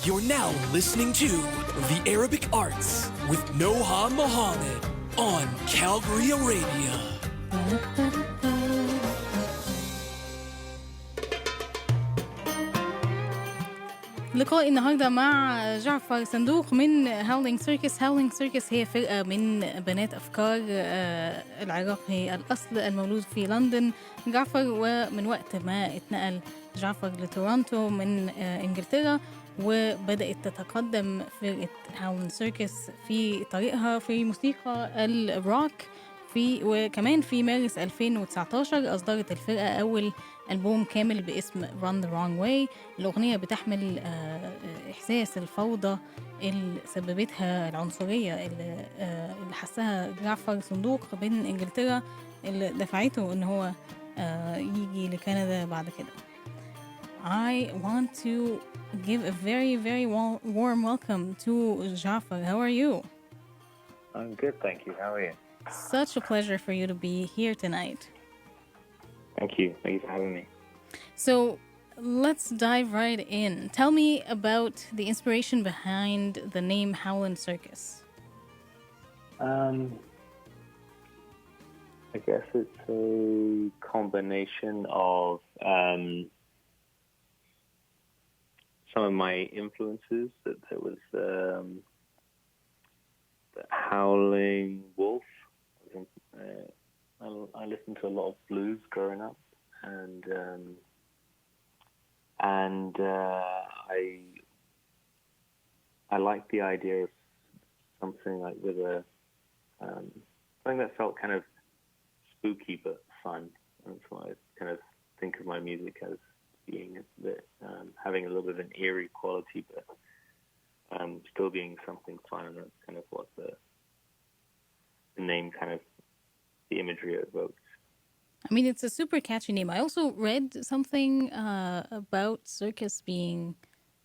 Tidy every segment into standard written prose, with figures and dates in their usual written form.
You're now listening to The Arabic Arts with Noha Mohamed on Calgary Arabia. لقاء النهاردة مع جعفر صندوق من هاولينج سيركس. هاولينج سيركس هي فرقة من بنات أفكار العراقي الأصل المولود في لندن جعفر، ومن وقت ما اتنقل جعفر لتورونتو من إنجلترا وبدأت تتقدم فرقة هاولين سيركس في طريقها في موسيقى الروك. وكمان في مارس 2019 أصدرت الفرقة أول ألبوم كامل باسم Run the Wrong Way. الأغنية بتحمل إحساس الفوضى اللي سببتها العنصرية اللي حسها جعفر صندوق بين إنجلترا، اللي دفعته إن هو يجي لكندا بعد كده. I want to give a very, very warm welcome to Jafar. How are you? I'm good, thank you. How are you? Such a pleasure for you to be here tonight. Thank you. Thank you for having me. So let's dive right in. Tell me about the inspiration behind the name Howlin Circus. I guess it's a combination of some of my influences. That there was the howling wolf. I listened to a lot of blues growing up, and I liked the idea of something like with something that felt kind of spooky but fun. And that's why I kind of think of my music as being a bit having a little bit of an eerie quality, but still being something fun. And that's kind of what the name kind of, the imagery it evokes. I mean, it's a super catchy name. I also read something about circus being,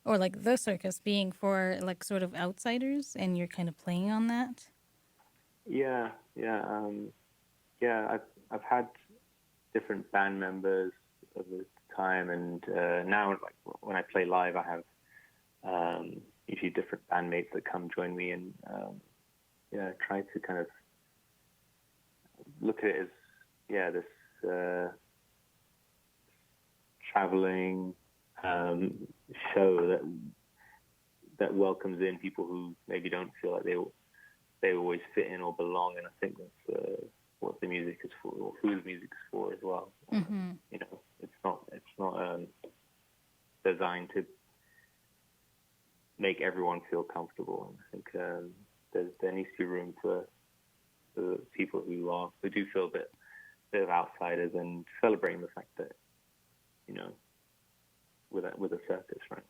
or like the circus being for like sort of outsiders, and you're kind of playing on that. Yeah. I've had different band members over time, and now like when I play live, I have usually different bandmates that come join me, and try to kind of look at it as this traveling show that welcomes in people who maybe don't feel like they always fit in or belong, and I think that's what the music is for, or who the music is for as well. Mm-hmm. It's not designed to make everyone feel comfortable. And I think there needs to be room for people who do feel a bit of outsiders, and celebrating the fact that with a circus, right?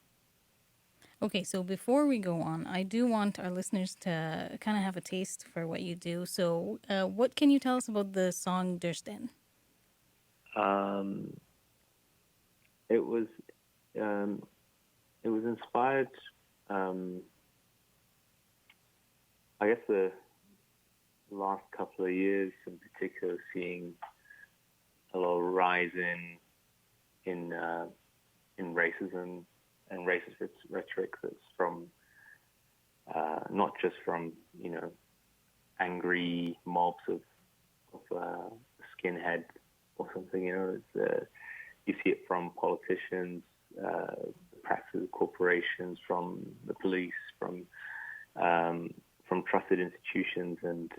Okay, so before we go on, I do want our listeners to kind of have a taste for what you do. So what can you tell us about the song Dursten? It was inspired, I guess the last couple of years in particular, seeing a lot of rise in racism and racist rhetoric that's from not just from angry mobs of skinhead or something. It's, you see it from politicians, practices, corporations, from the police, from trusted institutions, and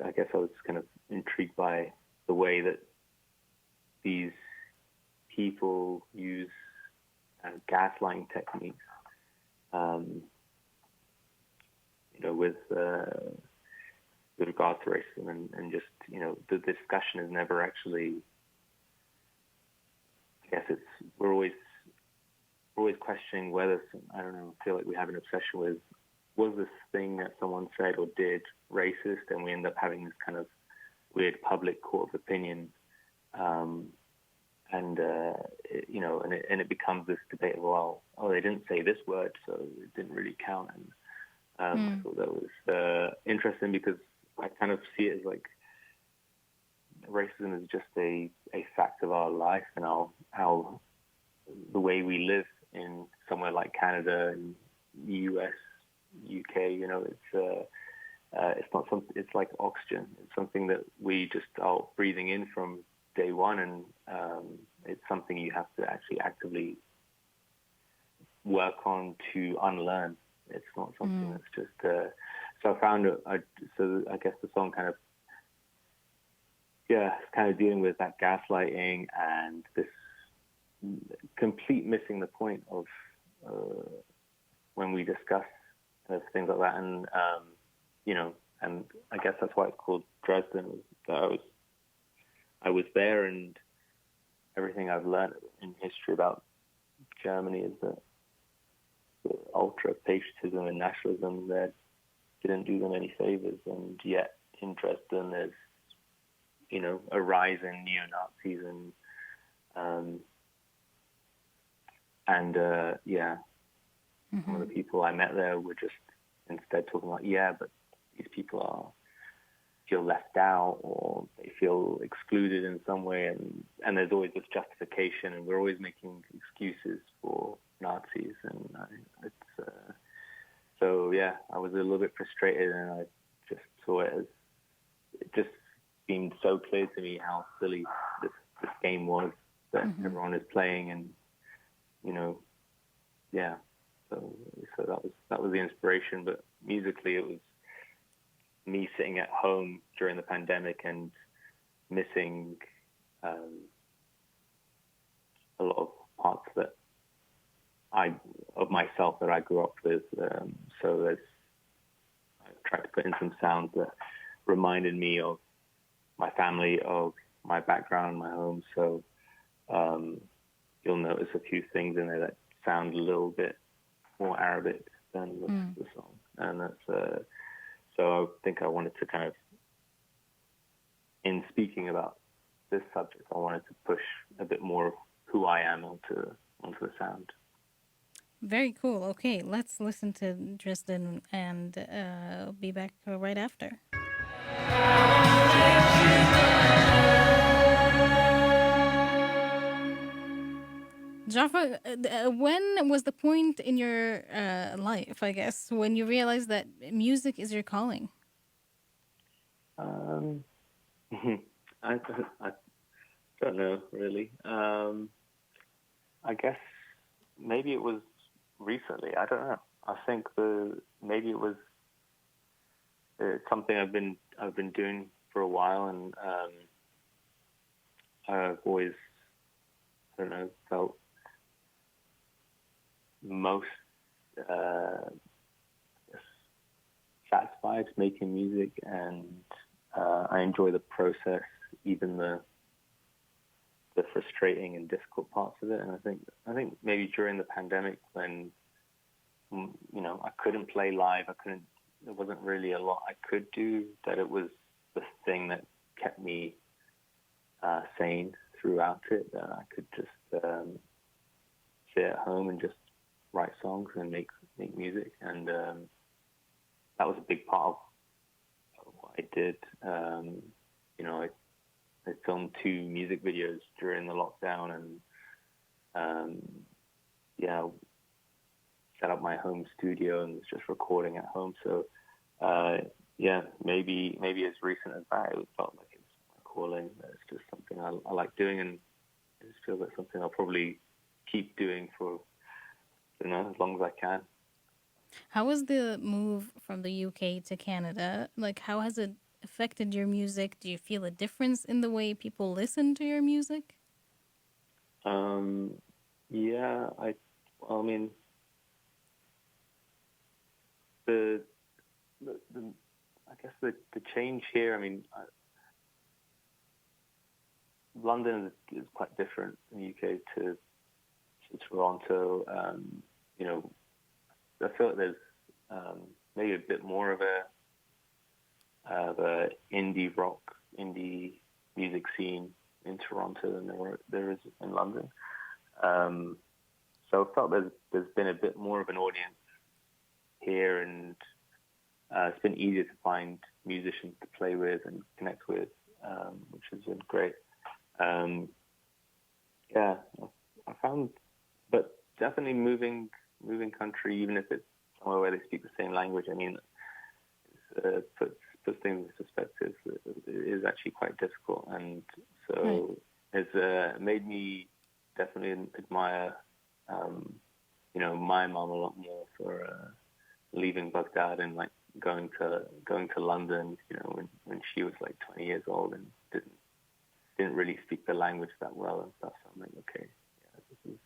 I guess I was kind of intrigued by the way that these people use gaslighting techniques, with regards to racism, and just the discussion is never actually. I guess we're always questioning whether, I don't know, I feel like we have an obsession with, was this thing that someone said or did racist, and we end up having this kind of weird public court of opinion, and it becomes this debate of, well, they didn't say this word, so it didn't really count. And I thought that was interesting, because I kind of see it as like racism is just a fact of our life and how the way we live in somewhere like Canada and US, UK. It's not something. It's like oxygen. It's something that we just are breathing in from day one, and it's something you have to actually actively work on to unlearn. It's not something that's just. So I found so I guess the song kind of dealing with that gaslighting and this complete missing the point of when we discuss things like that, and and I guess that's why it's called Dresden. I was there, and everything I've learned in history about Germany is that the ultra patriotism and nationalism there didn't do them any favors, and yet in Dresden there's a rise in neo-Nazis some of the people I met there were just instead talking about, but these people feel left out or they feel excluded in some way, and there's always this justification, and we're always making excuses for Nazis, and I was a little bit frustrated, and I just saw it as it just seemed so clear to me how silly this game was that everyone is playing, and so that was the inspiration. But musically, it was me sitting at home during the pandemic and missing a lot of parts of myself that I grew up with. So I tried to put in some sounds that reminded me of my family, of my background, my home. So you'll notice a few things in there that sound a little bit more Arabic than the song, and that's so I think I wanted to kind of, in speaking about this subject, I wanted to push a bit more of who I am onto the sound. Very cool. Okay, let's listen to Dresden and be back right after. Jafar, when was the point in your life, I guess, when you realized that music is your calling? I don't know, really. I guess maybe it was recently. I don't know. I think maybe it was something I've been doing for a while, and I've always, felt most satisfied making music, and I enjoy the process, even the frustrating and difficult parts of it. And I think maybe during the pandemic, when I couldn't play live, there wasn't really a lot I could do, that it was the thing that kept me sane throughout it, that I could just sit at home and just write songs and make music, and that was a big part of what I did. I filmed 2 music videos during the lockdown, and set up my home studio and was just recording at home. So maybe as recent as that, it felt like it's my calling. It's just something I like doing, and it just feels like something I'll probably keep doing for as long as I can. How was the move from the UK to Canada? Like, how has it affected your music? Do you feel a difference in the way people listen to your music? I mean, I guess the change here, I mean, London is quite different in the UK to Toronto. I feel like there's maybe a bit more of a indie rock, indie music scene in Toronto than there is in London. So I felt there's been a bit more of an audience here, and it's been easier to find musicians to play with and connect with. which has been great. Yeah, I found, but definitely moving country, even if it's somewhere where they speak the same language. I mean, puts things in perspective. It is actually quite difficult, and so it's made me definitely admire, my mom a lot more for leaving Baghdad and like going to London. When she was like 20 years old and didn't really speak the language that well and stuff. So I'm like, okay, yeah, this is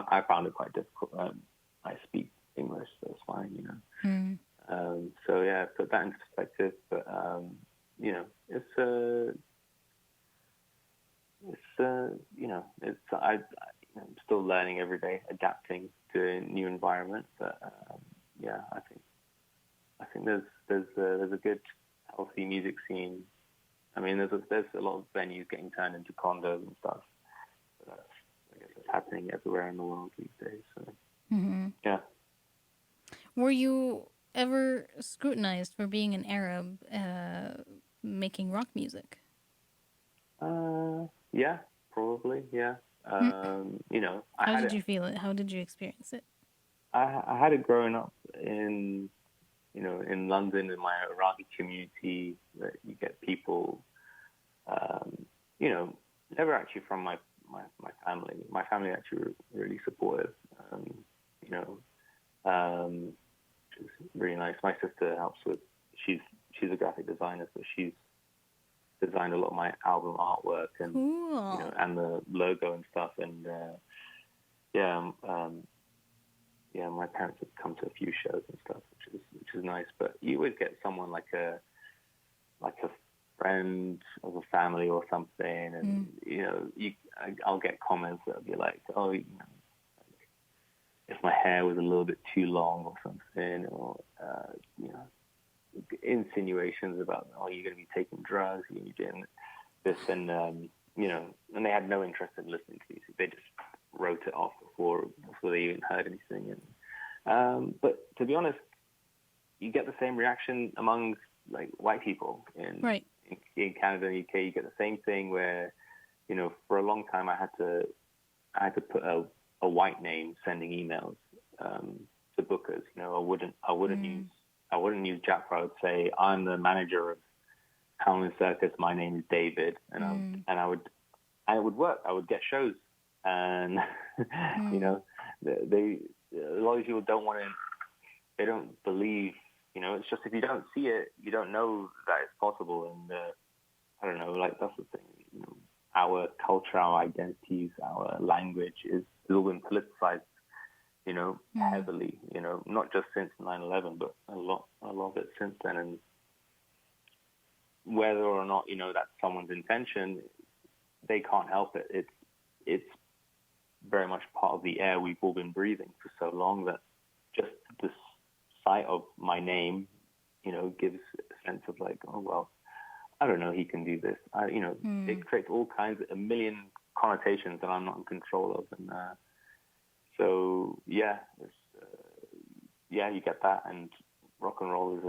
I found it quite difficult. I speak English, so it's fine, So yeah, put that into perspective. But I'm still learning every day, adapting to a new environment. But I think there's a good, healthy music scene. I mean, there's a lot of venues getting turned into condos and stuff. But I guess it's happening everywhere in the world these days. So yeah. Were you ever scrutinized for being an Arab making rock music? Yeah, probably. Yeah. How did you feel it? How did you experience it? I had it growing up in London, in my Iraqi community, that you get people, never actually from my family. My family actually were really supportive, which is really nice. My sister helps with, she's a graphic designer, so she's designed a lot of my album artwork and, cool. And the logo and stuff. And, my parents have come to a few shows and stuff, which is nice. But you always get someone like a friend of a family or something, and I'll get comments that'll be like, oh, if my hair was a little bit too long or something, or insinuations about, oh, you're going to be taking drugs, you're going to be doing this, and and they had no interest in listening to music. They just wrote it off before they even heard anything. And but to be honest, you get the same reaction among like white people in Canada and UK. You get the same thing where, for a long time I had to put a white name sending emails to bookers. I wouldn't use Jafar. I would say, I'm the manager of Howlin Circus. My name is David, and I would work. I would get shows, and a lot of people don't want to. They don't believe. It's just, if you don't see it, you don't know that it's possible. And I don't know, like, that's the thing. Our culture, our identities, our language has all been politicized, heavily. Not just since 9/11, but a lot of it since then. And whether or not that's someone's intention, they can't help it. It's very much part of the air we've all been breathing for so long, that just the sight of my name, gives a sense of like, oh well, I don't know, he can do this. It creates all kinds of a million connotations that I'm not in control of, and so yeah, you get that. And rock and roll is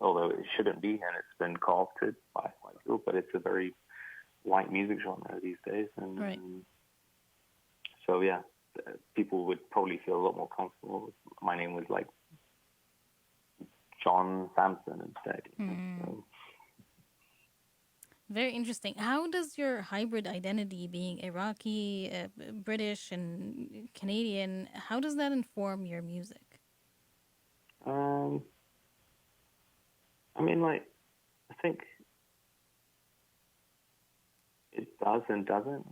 although it shouldn't be, and it's been co-opted by white people, but it's a very white music genre these days, and so yeah, people would probably feel a lot more comfortable if my name was like John Sampson instead. So. Very interesting. How does your hybrid identity, being Iraqi, British, and Canadian, how does that inform your music? I think it does and doesn't.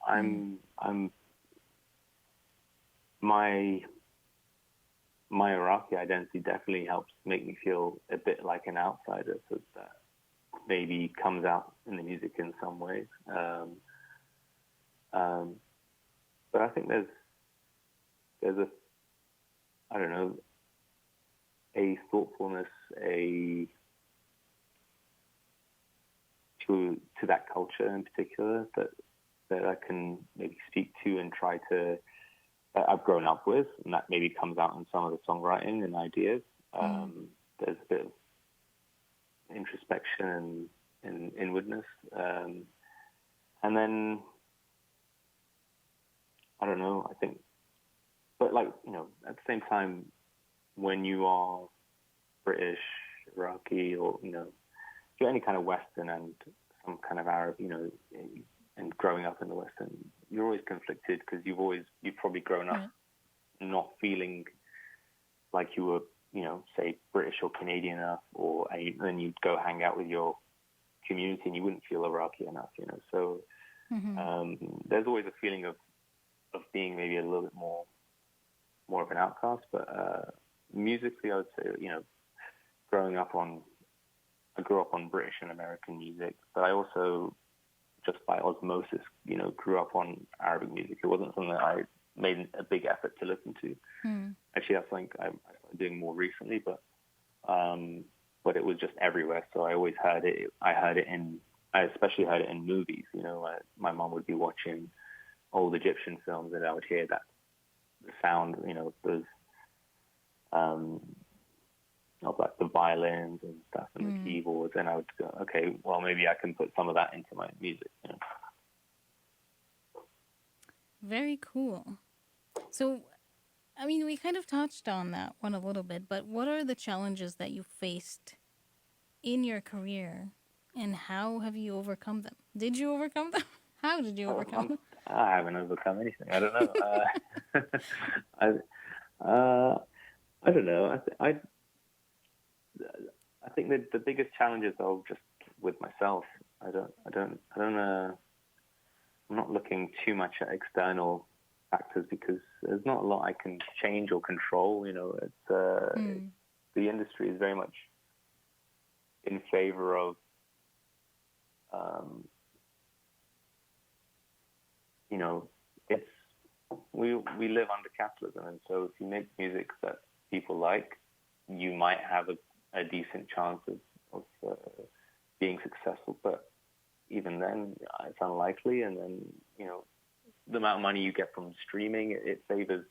I'm my Iraqi identity definitely helps make me feel a bit like an outsider, so that maybe comes out in the music in some ways. But I think there's a thoughtfulness, to that culture in particular that I can maybe speak to and try to. I've grown up with, and that maybe comes out in some of the songwriting and ideas. There's a bit of introspection and inwardness. And then, I don't know, I think, but like, you know, at the same time, when you are British, Iraqi, or, you know, you're any kind of Western and some kind of Arab, you know, and growing up in the Western, you're always conflicted because you've probably grown up not feeling like you were, you know, say British or Canadian enough, or then you'd go hang out with your community and you wouldn't feel Iraqi enough, you know. So there's always a feeling of being maybe a little bit more of an outcast. But musically, I would say, you know, I grew up on British and American music, but I also, just by osmosis, you know, grew up on Arabic music. It wasn't something that I made a big effort to listen to. Actually, that's something I'm doing more recently, but it was just everywhere. So I always heard it. I especially heard it in movies. You know, my mom would be watching old Egyptian films, and I would hear that the sound, you know, those of like the violins and stuff and the keyboards, and I would go, okay, well, maybe I can put some of that into my music. You know? Very cool. So, I mean, we kind of touched on that one a little bit, but what are the challenges that you faced in your career, and how have you overcome them? Did you overcome them? How did you overcome them? I haven't overcome anything. I don't know. I don't know. I think that the biggest challenges are just with myself. I'm not looking too much at external factors because there's not a lot I can change or control. You know, it's the industry is very much in favor of, you know, we live under capitalism, and so if you make music that people like, you might have a decent chance of being successful, but even then, it's unlikely. And then, you know, the amount of money you get from streaming, it favors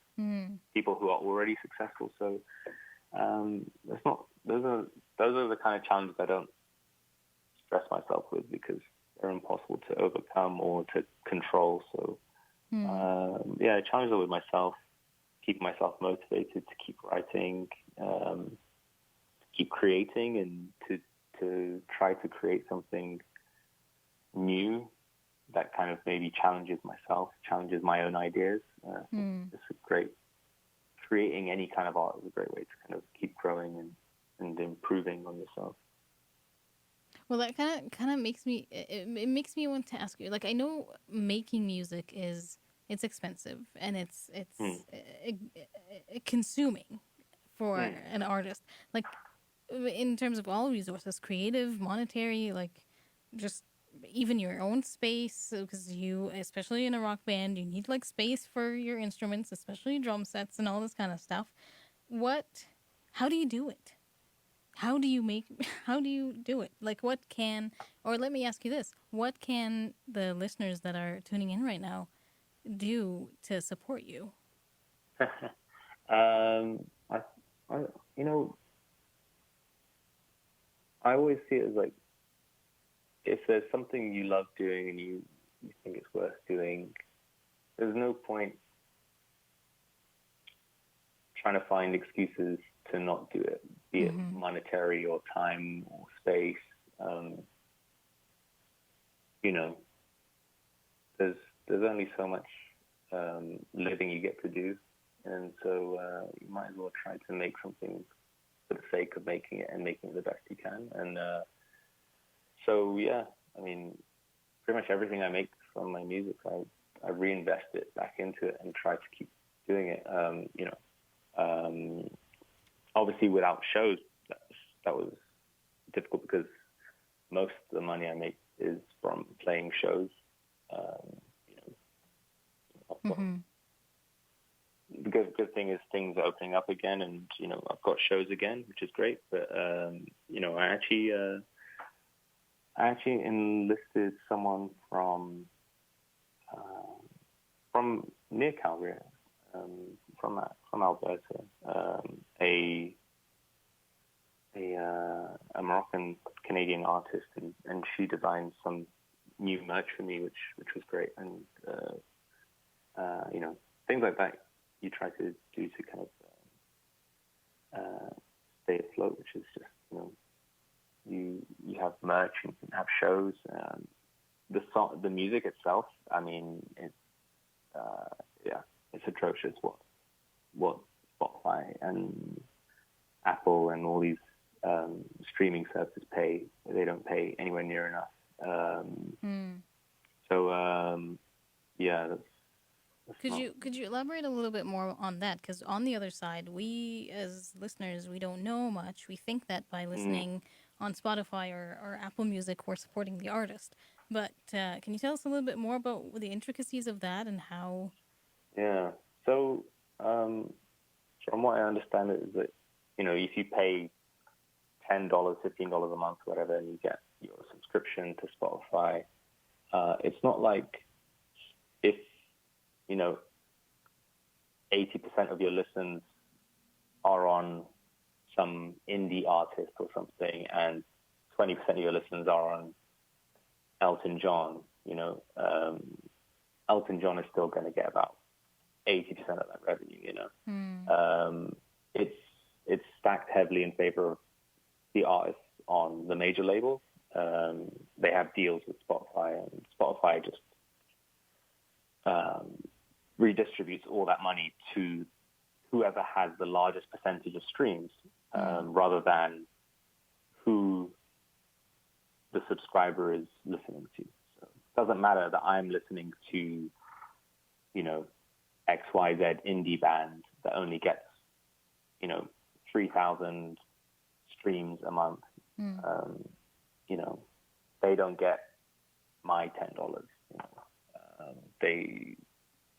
people who are already successful. So those are the kind of challenges I don't stress myself with because they're impossible to overcome or to control. So challenges are with myself, keeping myself motivated to keep writing, keep creating, and to try to create something new that kind of maybe challenges myself, challenges my own ideas. It's a great, creating any kind of art is a great way to kind of keep growing and improving on yourself. Well, that kind of makes me, it makes me want to ask you, like, I know making music it's expensive and it's consuming for an artist, like in terms of all resources, creative, monetary, like just even your own space, because you, especially in a rock band, you need like space for your instruments, especially drum sets and all this kind of stuff. How do you do it? How do you do it? Like or let me ask you this, what can the listeners that are tuning in right now do to support you? I always see it as like, if there's something you love doing and you think it's worth doing, there's no point trying to find excuses to not do it, be it monetary or time or space. You know, there's only so much living you get to do, and so you might as well try to make something for the sake of making it and making it the best you can. And so yeah, I mean, pretty much everything I make from my music, I reinvest it back into it and try to keep doing it. Obviously without shows, that was difficult because most of the money I make is from playing shows. The good thing is things are opening up again, and I've got shows again, which is great. But I actually enlisted someone from near Calgary, from Alberta, a Moroccan Canadian artist, and she designed some new merch for me, which was great. And things like that you try to do to kind of stay afloat, which is just you have merch, you can have shows. The music itself, I mean, it's atrocious what Spotify and Apple and all these streaming services pay. They don't pay anywhere near enough. Could you elaborate a little bit more on that? Because on the other side, we as listeners, we don't know much. We think that by listening on Spotify or Apple Music, we're supporting the artist. But can you tell us a little bit more about the intricacies of that and how? Yeah. So from what I understand, it is that if you pay $10, $15 a month, whatever, and you get your subscription to Spotify, it's not like if 80% of your listens are on some indie artist or something, and 20% of your listens are on Elton John. Elton John is still going to get about 80% of that revenue. It's stacked heavily in favor of the artists on the major labels. They have deals with Spotify, and Spotify just redistributes all that money to whoever has the largest percentage of streams, rather than who the subscriber is listening to. So it doesn't matter that I'm listening to, XYZ indie band that only gets, 3,000 streams a month. They don't get my $10.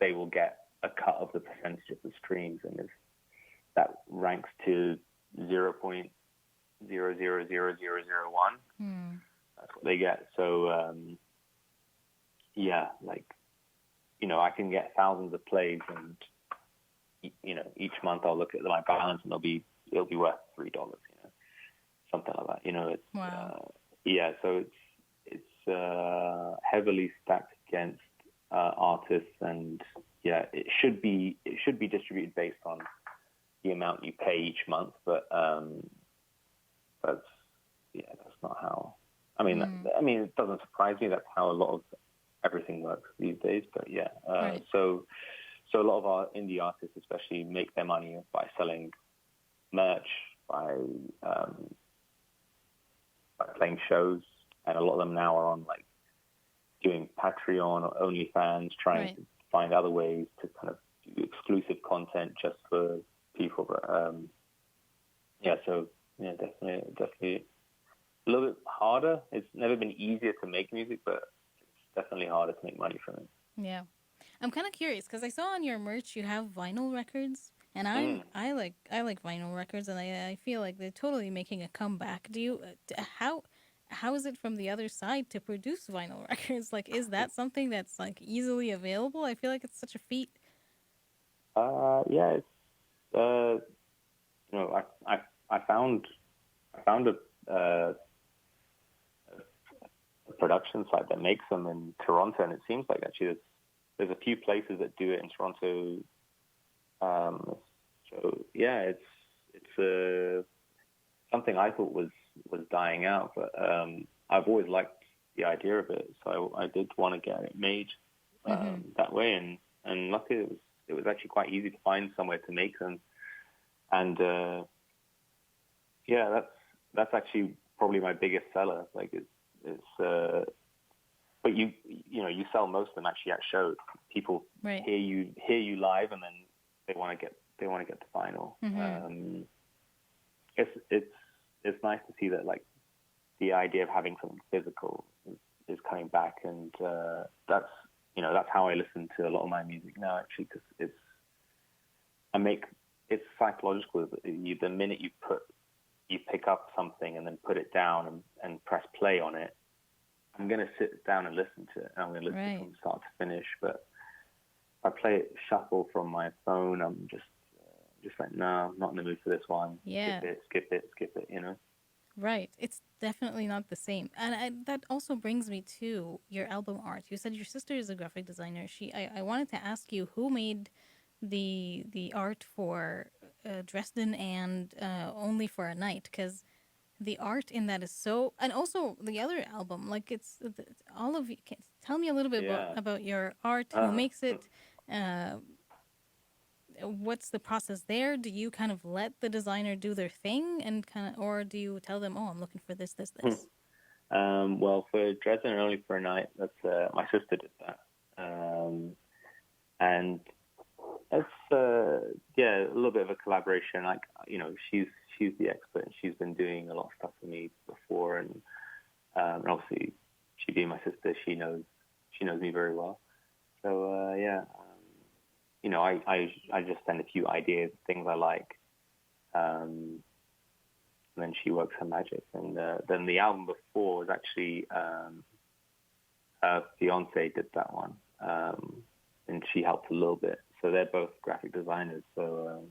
They will get a cut of the percentage of the streams, and if that ranks to 0.000001, that's what they get. So I can get thousands of plays, and each month I'll look at my balance, and it'll be worth $3, something like that. It's wow. So it's heavily stacked against artists, and it should be distributed based on the amount you pay each month, but that's not how. I mean, it doesn't surprise me. That's how a lot of everything works these days. But right. So a lot of our indie artists, especially, make their money by selling merch, by playing shows, and a lot of them now are on doing Patreon or OnlyFans, trying to find other ways to kind of do exclusive content just for people. But definitely a little bit harder. It's never been easier to make music, but it's definitely harder to make money from it. Yeah, I'm kind of curious because I saw on your merch you have vinyl records, and I like vinyl records, and I feel like they're totally making a comeback. Do you how is it from the other side to produce vinyl records? Is that something that's easily available? I feel like it's such a feat. It's I found a production site that makes them in Toronto, and it seems like actually there's a few places that do it in Toronto. It's something I thought was dying out, but I've always liked the idea of it, so I did want to get it made that way, and luckily it was actually quite easy to find somewhere to make them, and that's actually probably my biggest seller. But you sell most of them actually at shows. People hear you live, and then they want to get the vinyl. It's nice to see that the idea of having something physical is coming back, and that's how I listen to a lot of my music now, actually, because it's psychological. The minute you pick up something and then put it down and press play on it, I'm going to sit down and listen to it. I'm going to listen from start to finish. But if I play it shuffle from my phone, I'm just just like, no, I'm not in the mood for this one. Yeah. Skip it, you know? Right. It's definitely not the same. And that also brings me to your album art. You said your sister is a graphic designer. I wanted to ask you who made the art for Dresden and Only for a Night, because the art in that is so, and also the other album, like all of you. Tell me a little bit Yeah. about your art, who makes it, uh, what's the process there? Do you kind of let the designer do their thing and or do you tell them, oh, I'm looking for this, this, this? Well, for Dresden and Only for a Night, that's my sister did that, and it's a little bit of a collaboration. Like, you know, she's the expert, and she's been doing a lot of stuff for me before, and obviously, she being my sister, she knows me very well. So you know, I just send a few ideas, things I like, and then she works her magic. And then the album before was actually her fiance did that one, and she helped a little bit. So they're both graphic designers. So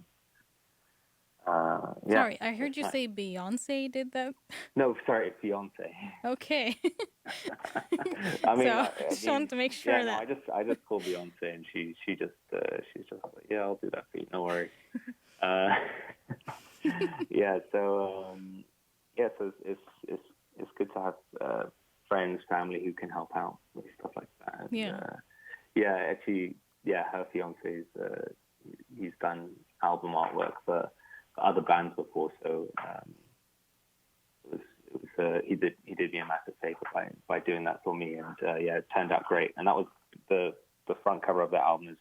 Sorry, I heard you say Beyonce did that. No, sorry, fiance. Okay. I mean, so just wanted to make sure that. No, I just call Beyonce, and she's just like, yeah, I'll do that for you. No worries. So it's good to have friends, family who can help out with stuff like that. And, actually, her fiance he's done album artwork for other bands before, so he did me a massive favor by doing that for me, and it turned out great. And that was the front cover of the album is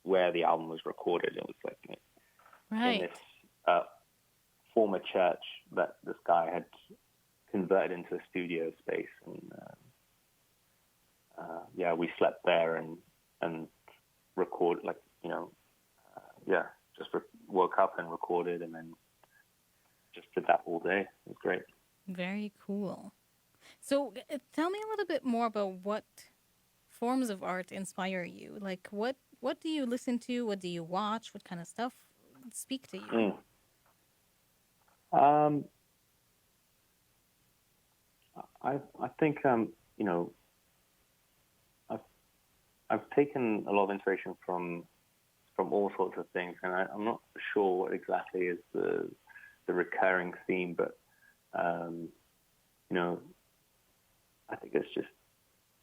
where the album was recorded. It was like in this former church that this guy had converted into a studio space, and we slept there and record, like, you know, just woke up and recorded, and then just did that all day. It was great. Very cool. So tell me a little bit more about what forms of art inspire you. Like, what do you listen to? What do you watch? What kind of stuff speak to you? I think you know, I've taken a lot of inspiration from all sorts of things, and I'm not sure what exactly is the recurring theme, but you know, I think it's just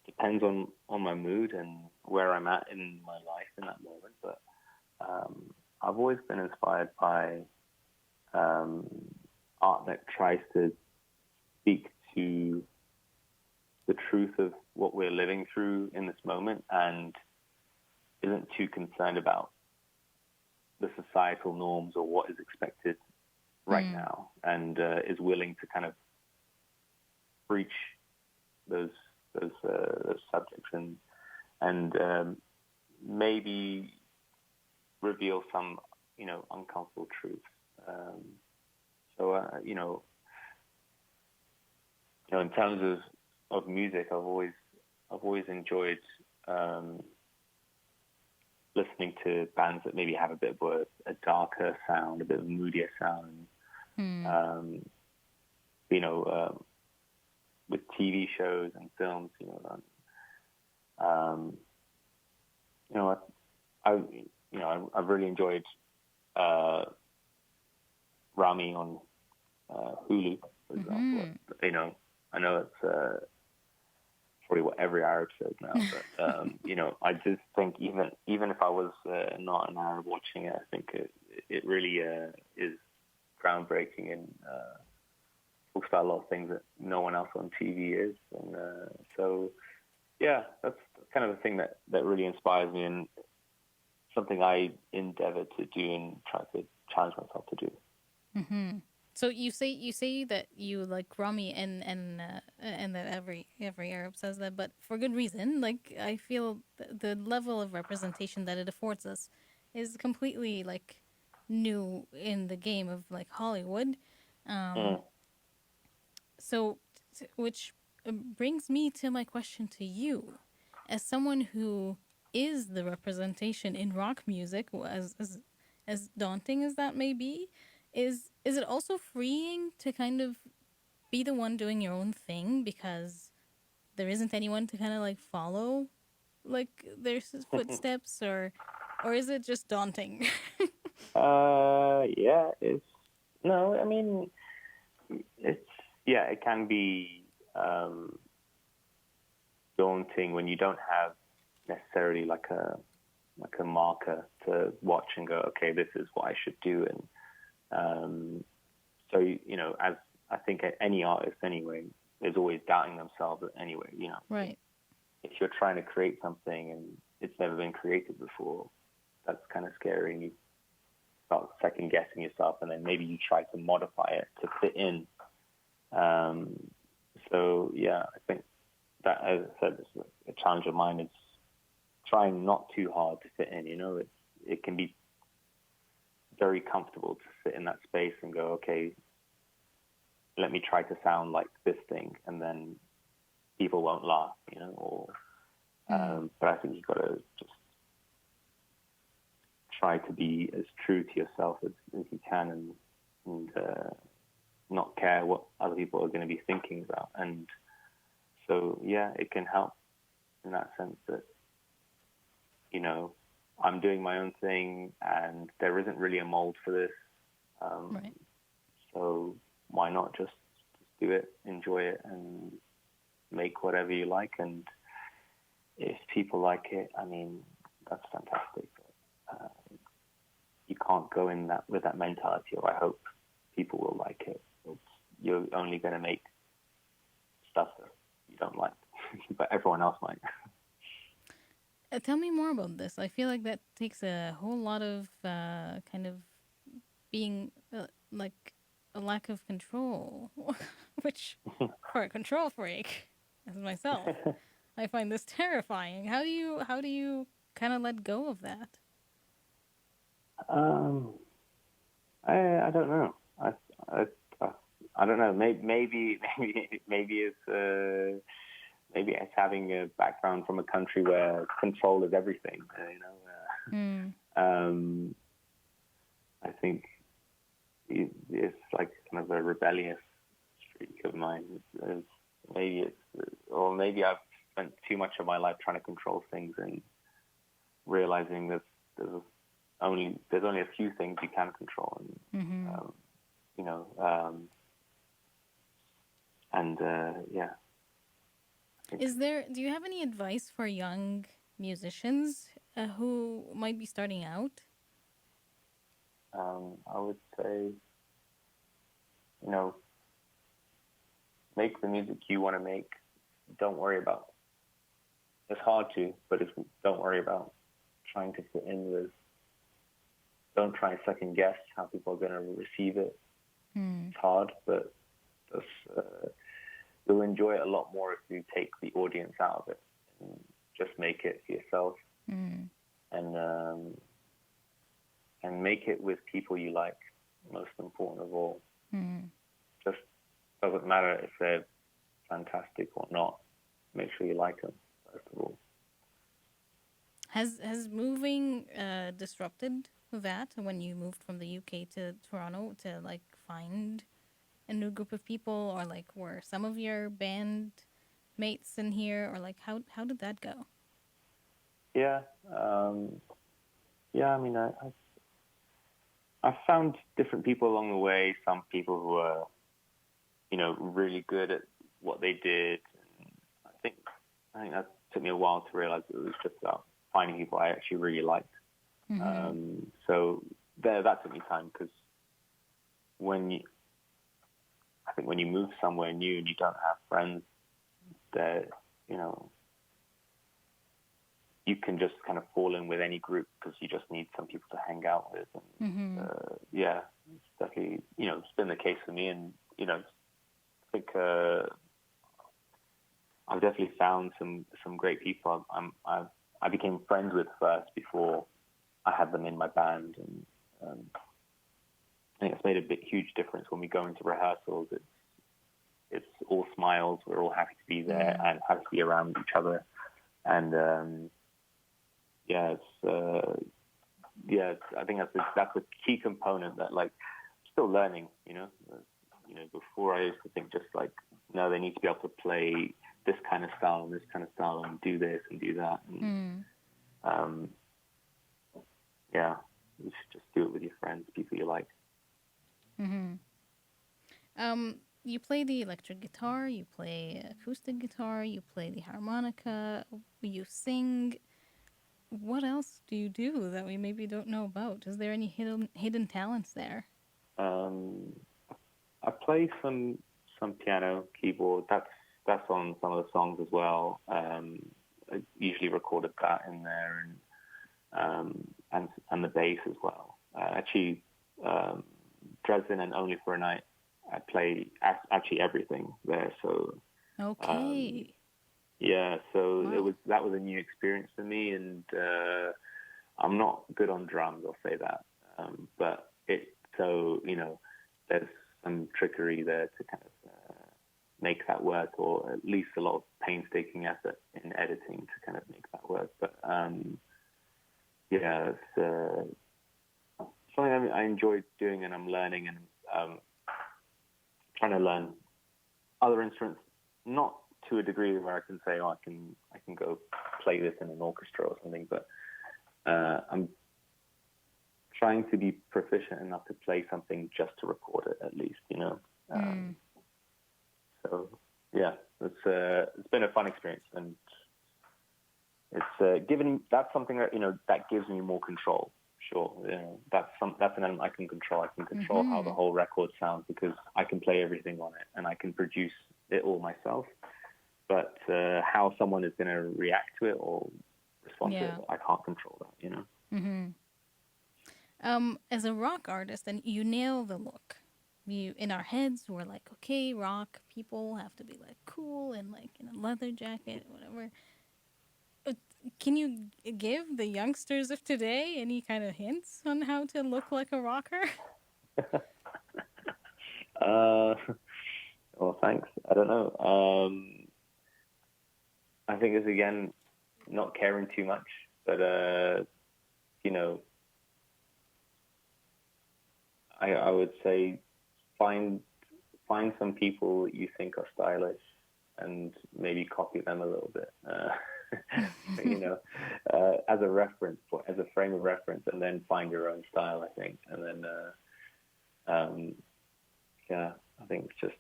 depends on my mood and where I'm at in my life in that moment. But I've always been inspired by art that tries to speak to the truth of what we're living through in this moment, and isn't too concerned about the societal norms or what is expected right now, and is willing to kind of breach those subjects and maybe reveal some, you know, uncomfortable truths. You know, in terms of music, I've always enjoyed listening to bands that maybe have a bit of a darker sound, a bit of a moodier sound. You know, with TV shows and films, you know, I've really enjoyed Rami on Hulu, for example. You know, I know it's probably what every Arab says now, but you know, I just think even if I was not an Arab watching it, I think it really is groundbreaking and talks about a lot of things that no one else on TV is, and so that's kind of the thing that really inspires me, and something I endeavor to do and try to challenge myself to do. So you say that you like Rami and that every Arab says that, but for good reason. Like, I feel the level of representation that it affords us is completely like new in the game of like Hollywood. So, which brings me to my question to you, as someone who is the representation in rock music, as as daunting as that may be, is it also freeing to kind of be the one doing your own thing because there isn't anyone to kind of like follow like their footsteps, or is it just daunting? Yeah, it's no. I mean, it's yeah. It can be daunting when you don't have necessarily like a marker to watch and go, okay, this is what I should do, and so you know, as I think any artist anyway is always doubting themselves anyway. You know, Right. if you're trying to create something and it's never been created before, that's kind of scary. And you start second guessing yourself, and then maybe you try to modify it to fit in. So yeah, I think that, as I said, is a challenge of mine. Is trying not too hard to fit in. You know, it can be very comfortable to sit in that space and go, okay, let me try to sound like this thing, and then people won't laugh, you know. Or but I think you've got to just try to be as true to yourself as you can, and not care what other people are going to be thinking about. And so, yeah, it can help in that sense that, you know, I'm doing my own thing and there isn't really a mold for this. Right. So why not just do it, enjoy it, and make whatever you like. And if people like it, I mean, that's fantastic. You can't go in that with that mentality of I hope people will like it. You're only going to make stuff that you don't like, but everyone else might. Tell me more about this. I feel like that takes a whole lot of kind of being like a lack of control, which for a control freak as myself, I find this terrifying. How do you kind of let go of that? I don't know. I don't know. Maybe it's maybe it's having a background from a country where control is everything. I think it's like kind of a rebellious streak of mine. Maybe I've spent too much of my life trying to control things and realizing there's only a few things you can control, and you know, yeah. Do you have any advice for young musicians who might be starting out? I would say, you know, make the music you want to make. Don't worry about. It's hard to, but don't worry about trying to fit in with. Don't try and second guess how people are going to receive it. It's hard, but you'll enjoy it a lot more if you take the audience out of it and just make it for yourself, and make it with people you like. Most important of all, just doesn't matter if they're fantastic or not. Make sure you like them first of all. Has moving disrupted that when you moved from the UK to Toronto to like find a new group of people, or like were some of your band mates in here, or like how did that go? Yeah, I mean, I found different people along the way. Some people who are, you know, really good at what they did. And I think that took me a while to realize it was just about finding people I actually really liked. So that took me time, because when you move somewhere new and you don't have friends there, you know, you can just kind of fall in with any group because you just need some people to hang out with. And, yeah, it's definitely, you know, it's been the case for me. And, you know, I think I've definitely found some great people I became friends with first before I had them in my band. And I think it's made a huge difference when we go into rehearsals. It's all smiles. We're all happy to be there and happy to be around each other. And yeah, I think that's a key component that like still learning. Before I used to think just like, no, they need to be able to play this kind of style and this kind of style and do this and do that. And, you should just do it with your friends, people you like. Mm-hmm. You play the electric guitar, you play acoustic guitar, you play the harmonica, you sing. What else do you do that we maybe don't know about? Is there any hidden talents there? I play some piano, keyboard. That's on some of the songs as well. I usually recorded that in there, and the bass as well. Actually, Dresden and Only for a Night, I play actually everything there. So okay, so wow. that was a new experience for me, and I'm not good on drums. I'll say that, but there's some trickery there to kind of make that work, or at least a lot of painstaking effort in editing to kind of make that work. But it's something I enjoy doing, and I'm learning, and trying to learn other instruments, not to a degree where I can say, I can go play this in an orchestra or something, but I'm trying to be proficient enough to play something just to record it, at least, So it's been a fun experience, and it's that's something that that gives me more control. Sure, that's an element I can control. I can control how the whole record sounds because I can play everything on it and I can produce it all myself. But how someone is going to react to it or respond to it, I can't control that. As a rock artist, and you nail the look. In our heads, we're like, okay, rock people have to be like cool and like in a leather jacket, whatever. Can you give the youngsters of today any kind of hints on how to look like a rocker? Well, thanks. I don't know. I think it's, again, not caring too much, but, I would say find some people that you think are stylish and maybe copy them a little bit. As a reference, as a frame of reference, and then find your own style, I think. And then, I think it's just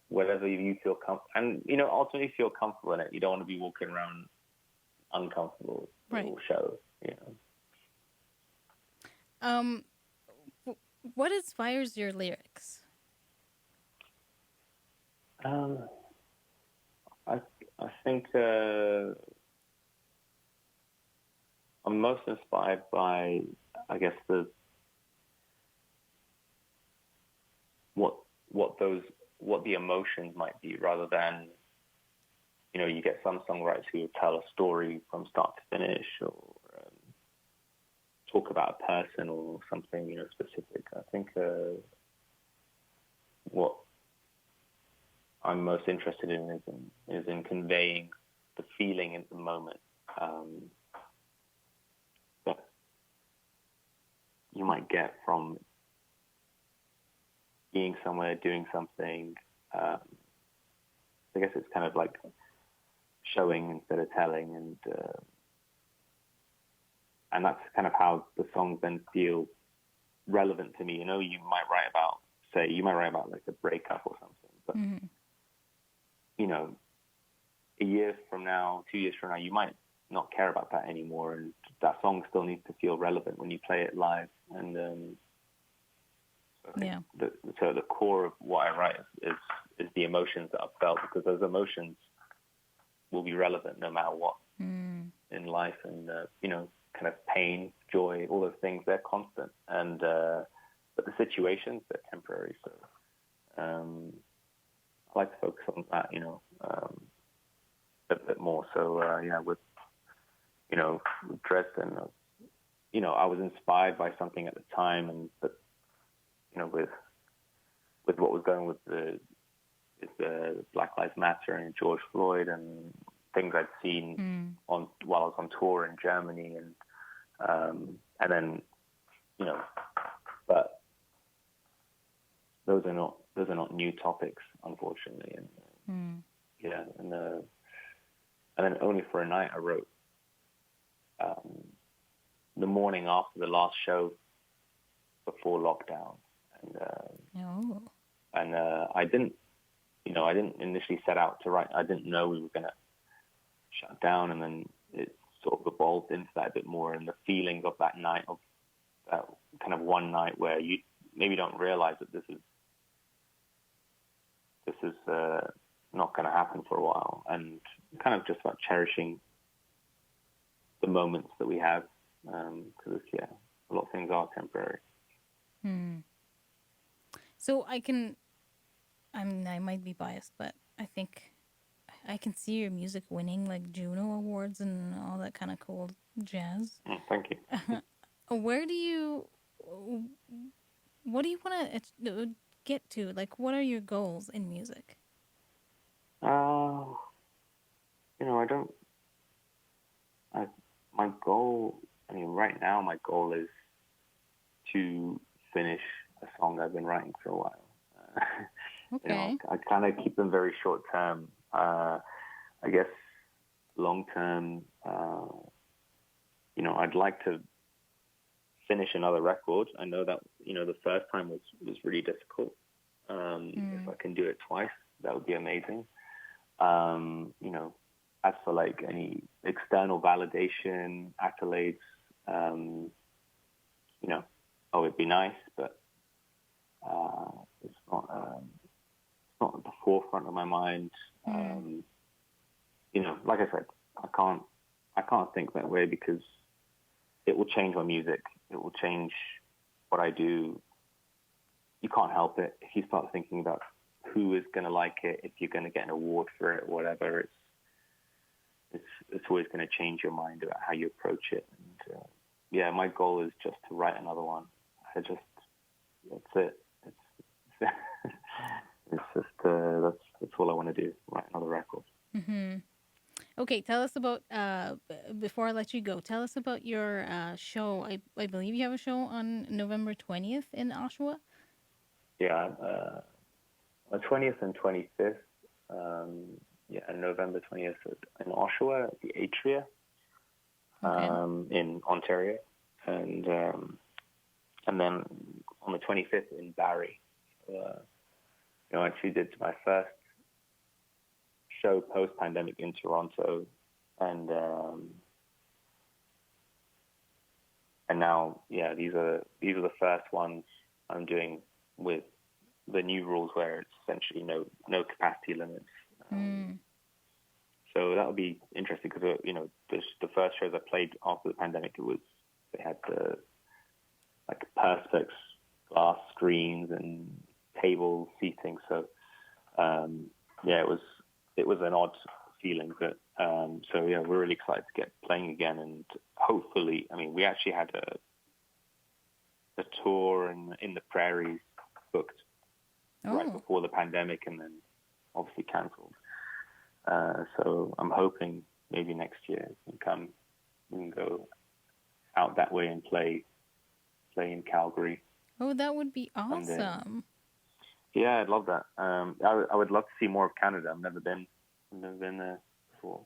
whatever you feel comfortable, and, ultimately feel comfortable in it. You don't want to be walking around uncomfortable or show, What inspires your lyrics? I think I'm most inspired by, I guess, what the emotions might be, rather than, you get some songwriters who tell a story from start to finish, or talk about a person or something, specific. I think what I'm most interested in is in conveying the feeling in the moment that you might get from being somewhere, doing something. I guess it's kind of like showing instead of telling, and that's kind of how the songs then feel relevant to me. You might write about like a breakup or something, but a year from now, 2 years from now, you might not care about that anymore, and that song still needs to feel relevant when you play it live. And so the core of what I write is the emotions that I've felt, because those emotions will be relevant no matter what in life, and kind of pain, joy, all those things, they're constant, and but the situations, they're temporary. So I like to focus on that, a bit more. So with Dresden, I was inspired by something at the time, and but with what was going with the Black Lives Matter and George Floyd and things I'd seen while I was on tour in Germany, and And then, but those are not new topics, unfortunately. And and then Only for a Night I wrote the morning after the last show before lockdown, and I didn't initially set out to write. I didn't know we were going to shut down, and then it sort of evolved into that a bit more, and the feeling of that night, of that kind of one night where you maybe don't realize that this is not going to happen for a while, and kind of just about cherishing the moments that we have, because a lot of things are temporary. So I might be biased, but I think I can see your music winning like Juno Awards and all that kind of cool jazz. Thank you. What do you want to get to? Like, what are your goals in music? My goal, right now my goal is to finish a song I've been writing for a while. Okay. I kind of keep them very short term. I guess long term, I'd like to finish another record. I know that, the first time was really difficult. If I can do it twice, that would be amazing. As for like any external validation, accolades, it'd be nice, but it's not at the forefront of my mind. Like I said, I can't think that way because it will change my music. It will change what I do. You can't help it. If you start thinking about who is going to like it, if you're going to get an award for it, whatever, it's always going to change your mind about how you approach it. And my goal is just to write another one. That's it. It's just that's all I want to do. Write another record. Mm-hmm. Okay, tell us about before I let you go. Tell us about your show. I believe you have a show on November 20th in Oshawa. Yeah, on 20th and 25th. November 20th in Oshawa at the Atria, in Ontario, and then on the 25th in Barrie. I actually did my first show post-pandemic in Toronto, and now these are the first ones I'm doing with the new rules where it's essentially no capacity limits. So that would be interesting because the first shows I played after the pandemic, they had the like perspex glass screens and table seating. So it was an odd feeling, but we're really excited to get playing again, and hopefully, we actually had a tour in the prairies booked right before the pandemic, and then obviously cancelled. So I'm hoping maybe next year we can go out that way and play in Calgary. Oh, that would be awesome. I'd love that. I would love to see more of Canada. I've never been there before.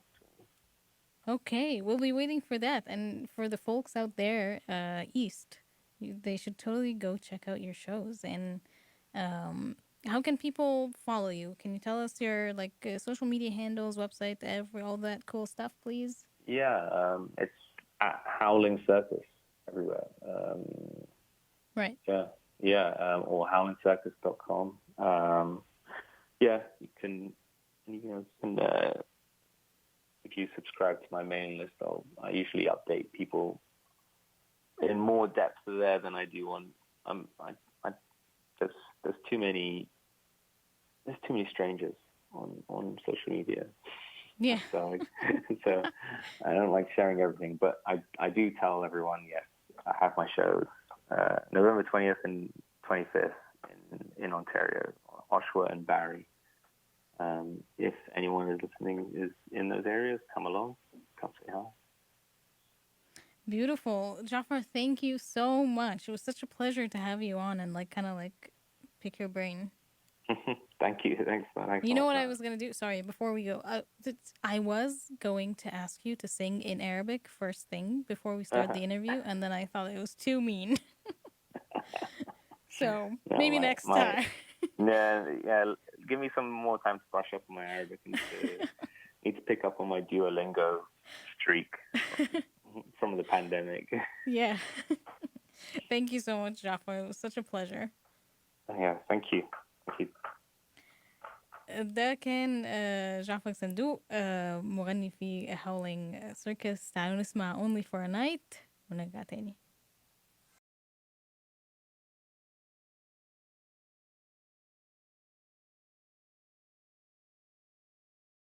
So. Okay, we'll be waiting for that. And for the folks out there east, they should totally go check out your shows. And how can people follow you? Can you tell us your social media handles, website, all that cool stuff, please? Yeah, it's at Howlin Circus everywhere. Right. Or howlincircus.com. You can if you subscribe to my mailing list, I usually update people in more depth there than I do on. There's too many strangers on social media. Yeah. So I don't like sharing everything, but I do tell everyone, yes, I have my shows November 20th and 25th in Ontario, Oshawa and Barrie. If anyone is listening is in those areas, come along, come say hi. Beautiful. Jafar, thank you so much. It was such a pleasure to have you on and like kind of like pick your brain. Thank you. Thanks, man. Thanks You so know much, what I man. was going to do? Sorry, before we go. I was going to ask you to sing in Arabic first thing before we start the interview, and then I thought it was too mean. So No, maybe next time. Yeah. Give me some more time to brush up on my Arabic and need to pick up on my Duolingo streak from the pandemic. Yeah. Thank you so much, Jafar. It was such a pleasure. Yeah, thank you. Thank you. ده كان جعفر صندوق مغني في Howling Circus. تعالوا نسمع Only for a Night ونرجع تاني.